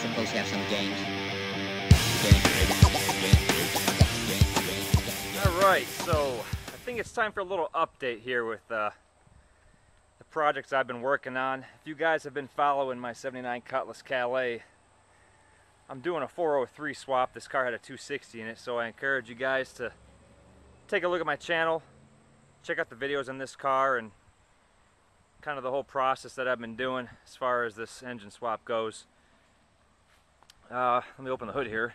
supposed to have some games. Alright, so I think it's time for a little update here with the projects I've been working on. If you guys have been following my 79 Cutlass Calais, I'm doing a 403 swap. This car had a 260 in it, so I encourage you guys to take a look at my channel, check out the videos on this car and kind of the whole process that I've been doing as far as this engine swap goes. Let me open the hood here,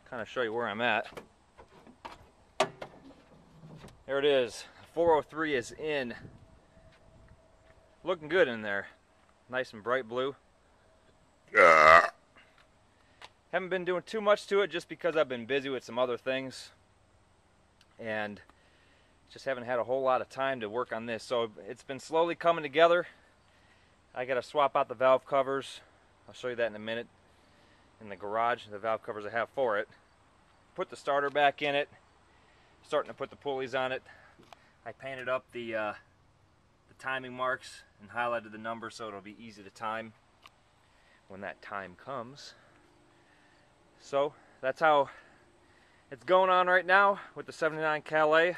kind of show you where I'm at. There it is. 403 is in. Looking good in there. Nice and bright blue. Haven't been doing too much to it just because I've been busy with some other things. And just haven't had a whole lot of time to work on this. So it's been slowly coming together. I got to swap out the valve covers. I'll show you that in a minute. In the garage, the valve covers I have for it. Put the starter back in it. Starting to put the pulleys on it. I painted up the timing marks and highlighted the number so it'll be easy to time when that time comes. So that's how it's going on right now with the 79 Calais.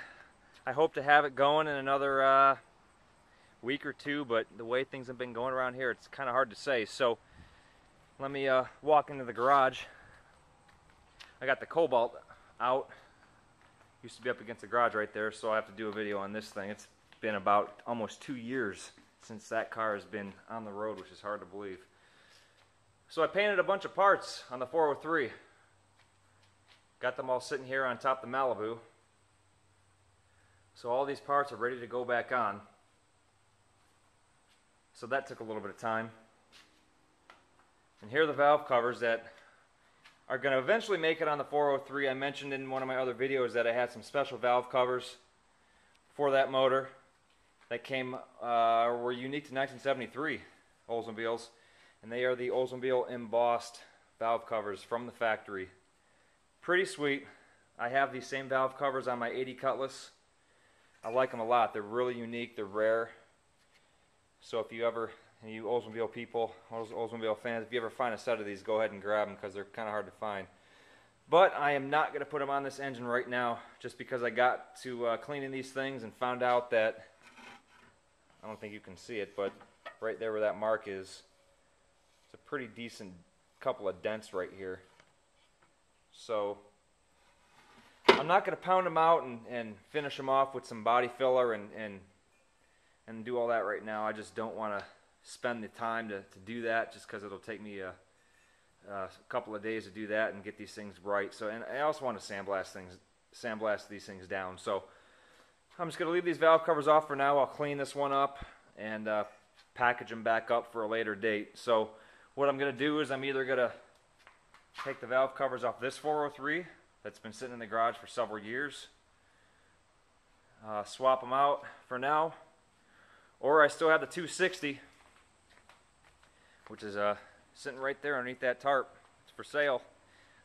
I hope to have it going in another week or two, but the way things have been going around here, it's kind of hard to say. So let me walk into the garage. I got the Cobalt out. Used to be up against the garage right there, so I have to do a video on this thing. It's been about almost 2 years since that car has been on the road, which is hard to believe. So I painted a bunch of parts on the 403. Got them all sitting here on top of the Malibu. So all these parts are ready to go back on. So that took a little bit of time. And here are the valve covers that are going to eventually make it on the 403. I mentioned in one of my other videos that I had some special valve covers for that motor that were unique to 1973 Oldsmobiles, and they are the Oldsmobile embossed valve covers from the factory. Pretty sweet. I have these same valve covers on my 80 Cutlass. I like them a lot. They're really unique. They're rare. So if you ever, you Oldsmobile people, Oldsmobile fans, if you ever find a set of these, go ahead and grab them because they're kind of hard to find. But I am not going to put them on this engine right now just because I got to cleaning these things and found out that, I don't think you can see it, but right there where that mark is, it's a pretty decent couple of dents right here. So I'm not going to pound them out and finish them off with some body filler and do all that right now. I just don't want to spend the time to do that just because it'll take me a couple of days to do that and get these things right. So, and I also want to sandblast these things down. So I'm just going to leave these valve covers off for now. I'll clean this one up and package them back up for a later date. So what I'm going to do is I'm either going to take the valve covers off this 403 that's been sitting in the garage for several years, swap them out for now, or I still have the 260, which is sitting right there underneath that tarp. It's for sale.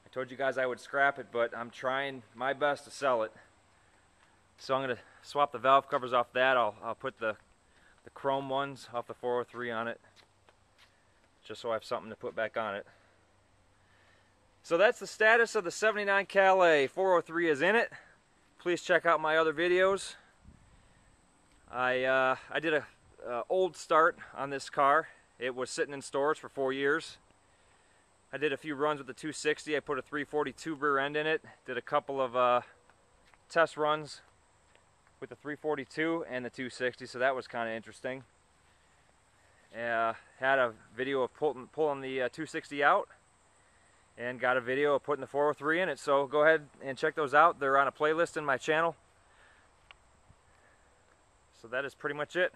I told you guys I would scrap it, but I'm trying my best to sell it. So I'm going to swap the valve covers off that. I'll put the chrome ones off the 403 on it, just so I have something to put back on it. So that's the status of the 79 Calais. 403 is in it. Please check out my other videos. I did a old start on this car. It was sitting in storage for 4 years. I did a few runs with the 260. I put a 342 rear end in it. Did a couple of test runs with the 342 and the 260, so that was kind of interesting. Had a video of pulling the 260 out, and got a video of putting the 403 in it. So go ahead and check those out. They're on a playlist in my channel. So that is pretty much it.